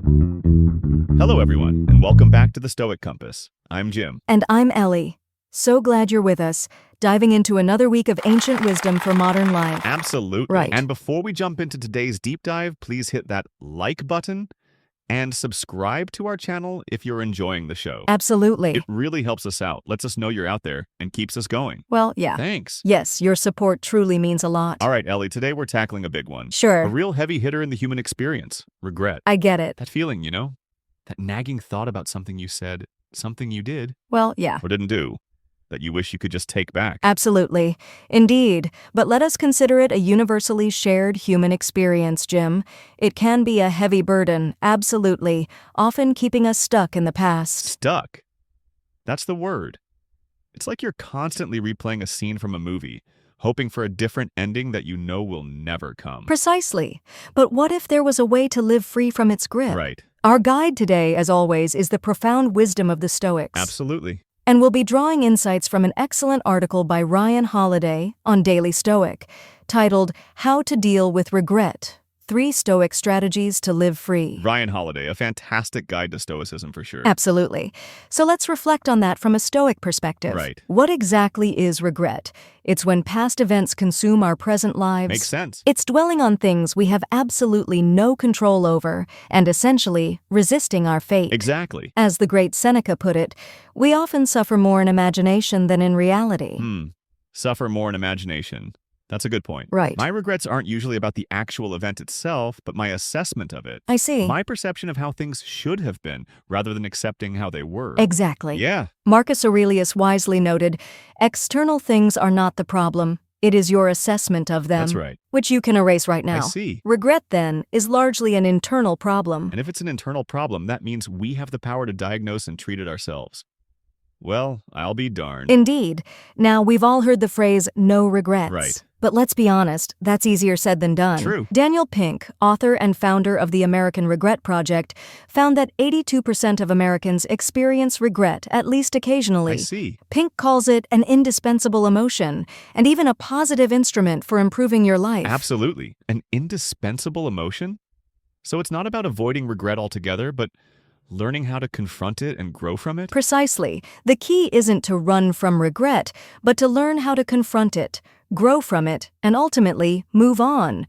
Hello, everyone, and welcome back to the Stoic Compass. I'm Jim. And I'm Ellie. So glad you're with us, diving into another week of ancient wisdom for modern life. Absolutely. Right. And before we jump into today's deep dive, please hit that like button and subscribe to our channel if you're enjoying the show. Absolutely. It really helps us out, lets us know you're out there, and keeps us going. Well, yeah. Thanks. Yes, your support truly means a lot. All right, Ellie, today we're tackling a big one. Sure. A real heavy hitter in the human experience, regret. I get it. That feeling, that nagging thought about something you said, something you did, Well, yeah. or didn't do, that you wish you could just take back. Absolutely. Indeed. But let us consider it a universally shared human experience, Jim. It can be a heavy burden, absolutely, often keeping us stuck in the past. Stuck. That's the word. It's like you're constantly replaying a scene from a movie, hoping for a different ending that you know will never come. Precisely. But what if there was a way to live free from its grip? Right. Our guide today, as always, is the profound wisdom of the Stoics. Absolutely. And we'll be drawing insights from an excellent article by Ryan Holiday on Daily Stoic, titled How to Deal with Regret: 3 Stoic Strategies to Live Free. Ryan Holiday, a fantastic guide to Stoicism for sure. Absolutely. So let's reflect on that from a Stoic perspective. Right. What exactly is regret? It's when past events consume our present lives. Makes sense. It's dwelling on things we have absolutely no control over and essentially resisting our fate. Exactly. As the great Seneca put it, we often suffer more in imagination than in reality. Suffer more in imagination. That's a good point. Right. My regrets aren't usually about the actual event itself, but my assessment of it. I see. My perception of how things should have been, rather than accepting how they were. Exactly. Yeah. Marcus Aurelius wisely noted, external things are not the problem. It is your assessment of them. That's right. Which you can erase right now. I see. Regret, then, is largely an internal problem. And if it's an internal problem, that means we have the power to diagnose and treat it ourselves. Well, I'll be darned. Indeed. Now, we've all heard the phrase, no regrets. Right. But let's be honest, that's easier said than done. True. Daniel Pink, author and founder of the American Regret Project, found that 82% of Americans experience regret at least occasionally. I see. Pink calls it an indispensable emotion and even a positive instrument for improving your life. Absolutely. An indispensable emotion? So it's not about avoiding regret altogether, but learning how to confront it and grow from it? Precisely. The key isn't to run from regret, but to learn how to confront it, grow from it, and ultimately move on.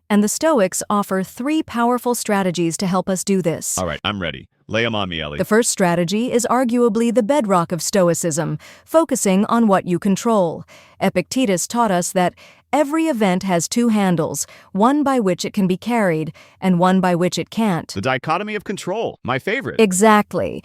And the Stoics offer 3 powerful strategies to help us do this. All right, I'm ready. Lay 'em on me, Ellie. The first strategy is arguably the bedrock of Stoicism, focusing on what you control. Epictetus taught us that every event has 2 handles, one by which it can be carried and one by which it can't. The dichotomy of control, my favorite. Exactly.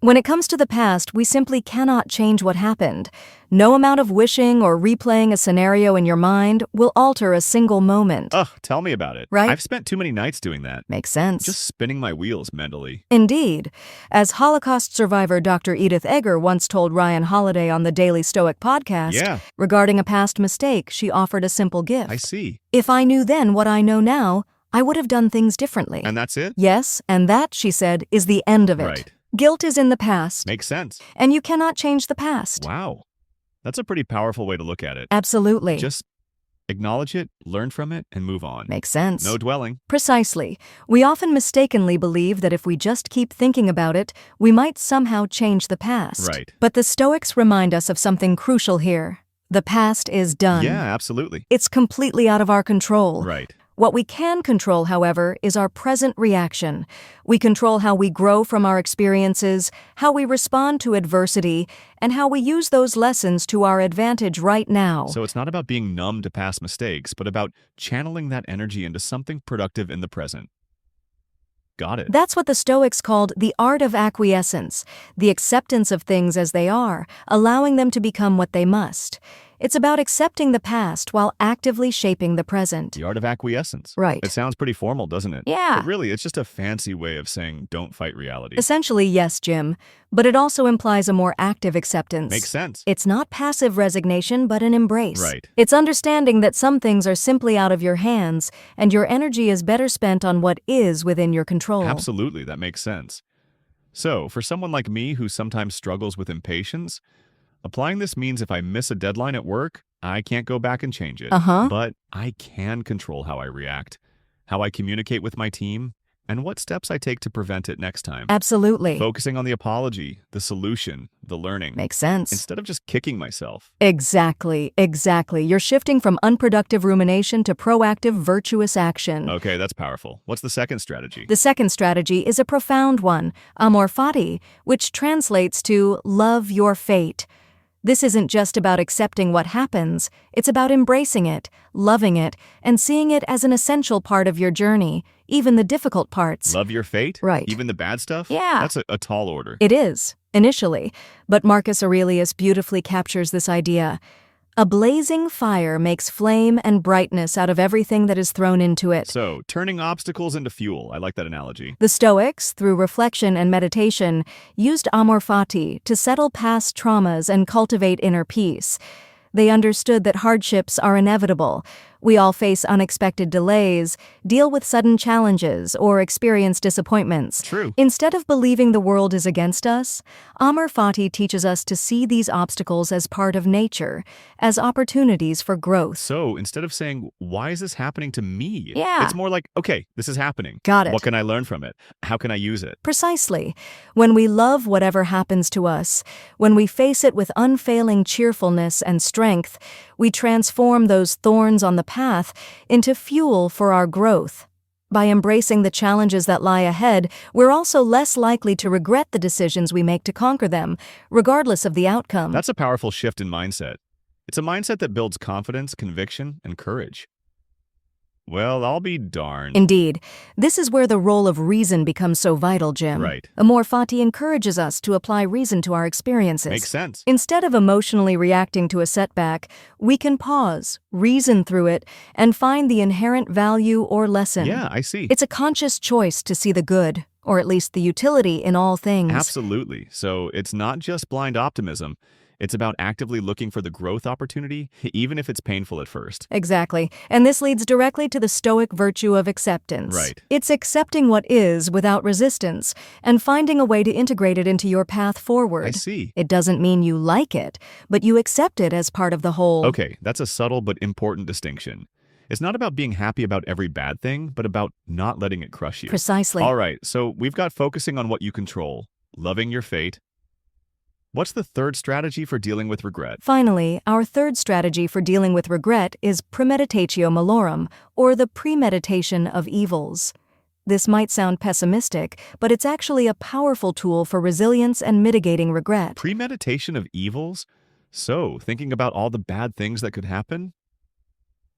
When it comes to the past, we simply cannot change what happened. No amount of wishing or replaying a scenario in your mind will alter a single moment. Ugh, tell me about it. Right? I've spent too many nights doing that. Makes sense. Just spinning my wheels mentally. Indeed. As Holocaust survivor Dr. Edith Eger once told Ryan Holiday on the Daily Stoic podcast, Yeah. regarding a past mistake, she offered a simple gift. I see. If I knew then what I know now, I would have done things differently. And that's it? Yes, and that, she said, is the end of it. Right. Guilt is in the past, Makes sense. and you cannot change the past. Wow. That's a pretty powerful way to look at it. Absolutely. Just acknowledge it, learn from it, and move on. Makes sense. No dwelling. Precisely. We often mistakenly believe that if we just keep thinking about it, we might somehow change the past. Right. But the Stoics remind us of something crucial here. The past is done. Yeah, absolutely. It's completely out of our control. Right. What we can control, however, is our present reaction. We control how we grow from our experiences, how we respond to adversity, and how we use those lessons to our advantage right now. So it's not about being numb to past mistakes, but about channeling that energy into something productive in the present. Got it. That's what the Stoics called the art of acquiescence, the acceptance of things as they are, allowing them to become what they must. It's about accepting the past while actively shaping the present. The art of acquiescence. Right. It sounds pretty formal, doesn't it? Yeah. But really, it's just a fancy way of saying don't fight reality. Essentially, yes, Jim, but it also implies a more active acceptance. Makes sense. It's not passive resignation, but an embrace. Right. It's understanding that some things are simply out of your hands, and your energy is better spent on what is within your control. Absolutely, that makes sense. So, for someone like me who sometimes struggles with impatience, applying this means if I miss a deadline at work, I can't go back and change it. Uh-huh. But I can control how I react, how I communicate with my team, and what steps I take to prevent it next time. Absolutely. Focusing on the apology, the solution, the learning, Makes sense. instead of just kicking myself. Exactly. You're shifting from unproductive rumination to proactive, virtuous action. Okay, that's powerful. What's the second strategy? The second strategy is a profound one, amor fati, which translates to love your fate. This isn't just about accepting what happens, it's about embracing it, loving it, and seeing it as an essential part of your journey, even the difficult parts. Love your fate? Right. Even the bad stuff? Yeah. That's a tall order. It is, initially, but Marcus Aurelius beautifully captures this idea. A blazing fire makes flame and brightness out of everything that is thrown into it. So, turning obstacles into fuel. I like that analogy. The Stoics, through reflection and meditation, used amor fati to settle past traumas and cultivate inner peace. They understood that hardships are inevitable. We all face unexpected delays, deal with sudden challenges, or experience disappointments. True. Instead of believing the world is against us, amor fati teaches us to see these obstacles as part of nature, as opportunities for growth. So, instead of saying, why is this happening to me? Yeah. It's more like, okay, this is happening. Got it. What can I learn from it? How can I use it? Precisely. When we love whatever happens to us, when we face it with unfailing cheerfulness and strength, we transform those thorns on the path into fuel for our growth. By embracing the challenges that lie ahead, we're also less likely to regret the decisions we make to conquer them, regardless of the outcome. That's a powerful shift in mindset. It's a mindset that builds confidence, conviction, and courage. Well, I'll be darned. Indeed. This is where the role of reason becomes so vital, Jim. Right. Amor fati encourages us to apply reason to our experiences. Makes sense. Instead of emotionally reacting to a setback, we can pause, reason through it, and find the inherent value or lesson. Yeah, I see. It's a conscious choice to see the good, or at least the utility in all things. Absolutely. So it's not just blind optimism. It's about actively looking for the growth opportunity, even if it's painful at first. Exactly. And this leads directly to the Stoic virtue of acceptance. Right. It's accepting what is without resistance and finding a way to integrate it into your path forward. I see. It doesn't mean you like it, but you accept it as part of the whole. Okay, that's a subtle but important distinction. It's not about being happy about every bad thing, but about not letting it crush you. Precisely. All right, so we've got focusing on what you control, loving your fate. What's the third strategy for dealing with regret? Finally, our third strategy for dealing with regret is premeditatio malorum, or the premeditation of evils. This might sound pessimistic, but it's actually a powerful tool for resilience and mitigating regret. Premeditation of evils? So, thinking about all the bad things that could happen?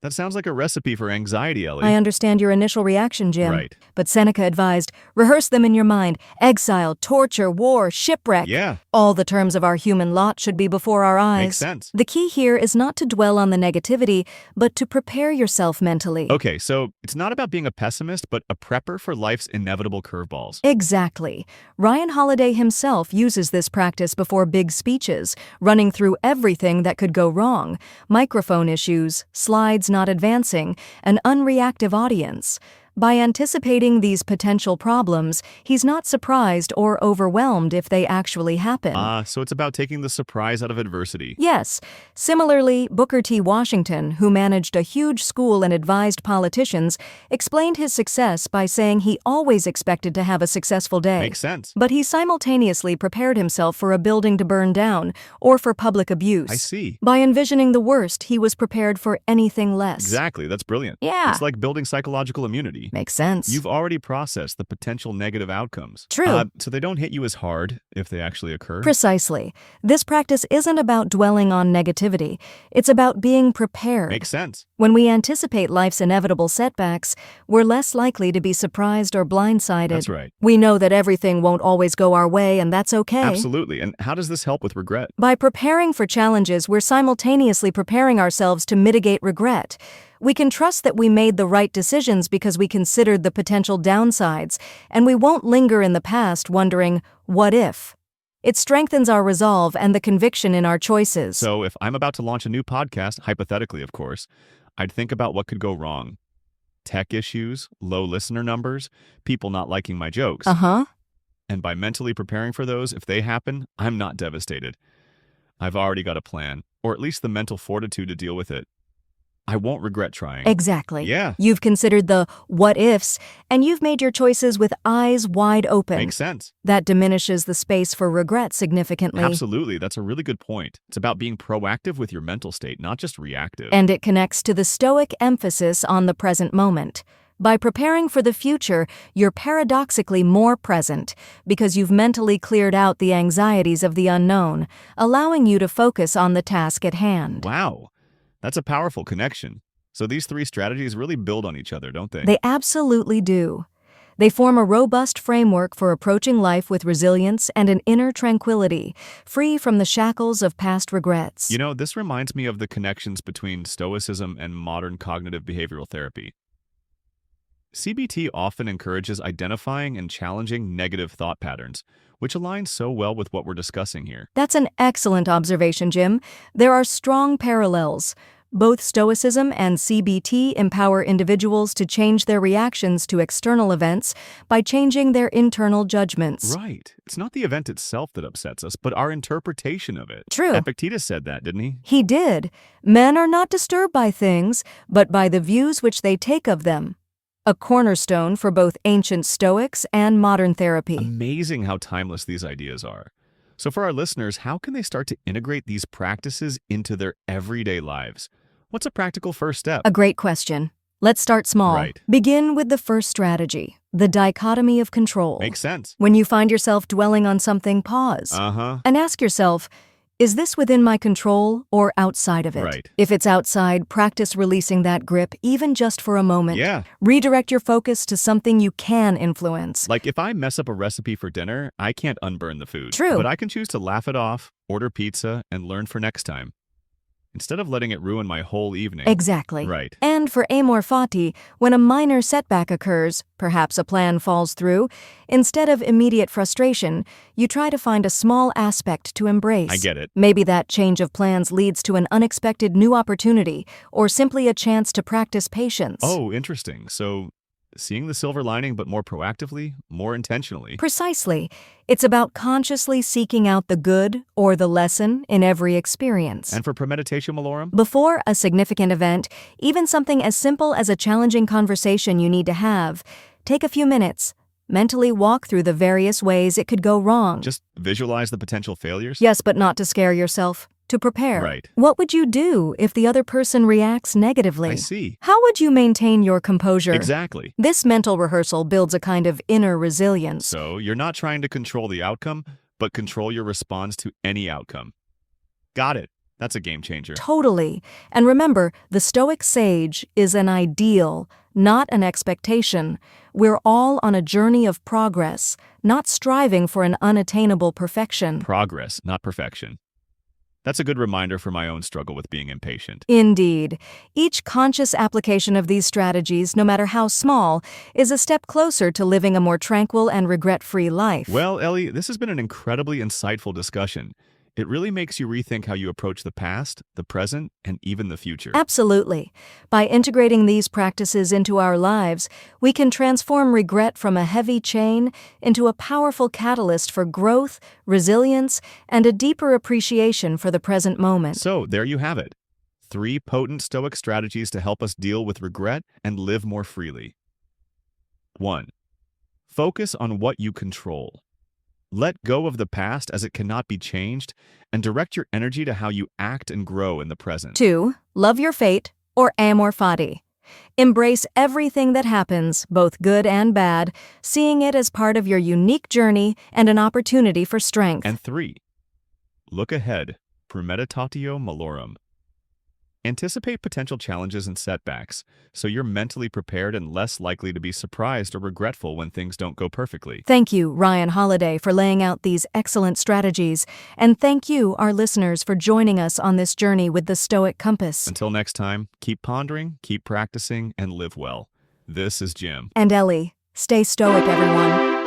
That sounds like a recipe for anxiety, Ellie. I understand your initial reaction, Jim. Right. But Seneca advised, rehearse them in your mind. Exile, torture, war, shipwreck. Yeah. All the terms of our human lot should be before our eyes. Makes sense. The key here is not to dwell on the negativity, but to prepare yourself mentally. Okay, so it's not about being a pessimist, but a prepper for life's inevitable curveballs. Exactly. Ryan Holiday himself uses this practice before big speeches, running through everything that could go wrong: microphone issues, slides not advancing, an unreactive audience. By anticipating these potential problems, he's not surprised or overwhelmed if they actually happen. So it's about taking the surprise out of adversity. Yes. Similarly, Booker T. Washington, who managed a huge school and advised politicians, explained his success by saying he always expected to have a successful day. Makes sense. But he simultaneously prepared himself for a building to burn down or for public abuse. I see. By envisioning the worst, he was prepared for anything less. Exactly, that's brilliant. Yeah. It's like building psychological immunity. Makes sense. You've already processed the potential negative outcomes. True. So they don't hit you as hard if they actually occur. Precisely. This practice isn't about dwelling on negativity. It's about being prepared. Makes sense. When we anticipate life's inevitable setbacks, we're less likely to be surprised or blindsided. That's right. We know that everything won't always go our way, and that's okay. Absolutely. And how does this help with regret? By preparing for challenges, we're simultaneously preparing ourselves to mitigate regret. We can trust that we made the right decisions because we considered the potential downsides, and we won't linger in the past wondering, what if? It strengthens our resolve and the conviction in our choices. So if I'm about to launch a new podcast, hypothetically, of course, I'd think about what could go wrong. Tech issues, low listener numbers, people not liking my jokes. Uh-huh. And by mentally preparing for those, if they happen, I'm not devastated. I've already got a plan, or at least the mental fortitude to deal with it. I won't regret trying. Exactly. Yeah, You've considered the what ifs, and you've made your choices with eyes wide open. makes sense. That diminishes the space for regret significantly. Absolutely, that's a really good point. It's about being proactive with your mental state, not just reactive. And it connects to the Stoic emphasis on the present moment. By preparing for the future, you're paradoxically more present because you've mentally cleared out the anxieties of the unknown, allowing you to focus on the task at hand. Wow, that's a powerful connection. So these three strategies really build on each other, don't they? They absolutely do. They form a robust framework for approaching life with resilience and an inner tranquility, free from the shackles of past regrets. You know, this reminds me of the connections between Stoicism and modern cognitive behavioral therapy. CBT often encourages identifying and challenging negative thought patterns, which aligns so well with what we're discussing here. That's an excellent observation, Jim. There are strong parallels. Both Stoicism and CBT empower individuals to change their reactions to external events by changing their internal judgments. Right. It's not the event itself that upsets us, but our interpretation of it. True. Epictetus said that, didn't he? He did. Men are not disturbed by things, but by the views which they take of them. A cornerstone for both ancient Stoics and modern therapy. Amazing how timeless these ideas are. So for our listeners, how can they start to integrate these practices into their everyday lives? What's a practical first step? A great question. Let's start small. Right. Begin with the first strategy, the dichotomy of control. Makes sense. When you find yourself dwelling on something, pause. And ask yourself, is this within my control or outside of it? Right. If it's outside, practice releasing that grip, even just for a moment. Yeah. Redirect your focus to something you can influence. Like if I mess up a recipe for dinner, I can't unburn the food. True. But I can choose to laugh it off, order pizza, and learn for next time, instead of letting it ruin my whole evening. Exactly. Right. And for amor fati, when a minor setback occurs, perhaps a plan falls through, instead of immediate frustration, you try to find a small aspect to embrace. I get it. Maybe that change of plans leads to an unexpected new opportunity, or simply a chance to practice patience. Oh, interesting. So seeing the silver lining, but more proactively, more intentionally. Precisely. It's about consciously seeking out the good or the lesson in every experience. And for premeditation, Malorum? Before a significant event, even something as simple as a challenging conversation you need to have, take a few minutes. Mentally walk through the various ways it could go wrong. Just visualize the potential failures? Yes, but not to scare yourself. To prepare. Right. What would you do if the other person reacts negatively? I see. How would you maintain your composure? Exactly. This mental rehearsal builds a kind of inner resilience. So you're not trying to control the outcome, but control your response to any outcome. Got it. That's a game changer. Totally. And remember, the Stoic sage is an ideal, not an expectation. We're all on a journey of progress, not striving for an unattainable perfection. Progress, not perfection. That's a good reminder for my own struggle with being impatient. Indeed. Each conscious application of these strategies, no matter how small, is a step closer to living a more tranquil and regret-free life. Well, Ellie, this has been an incredibly insightful discussion. It really makes you rethink how you approach the past, the present, and even the future. Absolutely. By integrating these practices into our lives, we can transform regret from a heavy chain into a powerful catalyst for growth, resilience, and a deeper appreciation for the present moment. So, there you have it. 3 potent Stoic strategies to help us deal with regret and live more freely. 1. Focus on what you control. Let go of the past as it cannot be changed, and direct your energy to how you act and grow in the present. 2. Love your fate, or amor fati. Embrace everything that happens, both good and bad, seeing it as part of your unique journey and an opportunity for strength. And 3. Look ahead, premeditatio malorum. Anticipate potential challenges and setbacks, so you're mentally prepared and less likely to be surprised or regretful when things don't go perfectly. Thank you, Ryan Holiday, for laying out these excellent strategies, and thank you, our listeners, for joining us on this journey with the Stoic Compass. Until next time, keep pondering, keep practicing, and live well. This is Jim. And Ellie, stay stoic, everyone.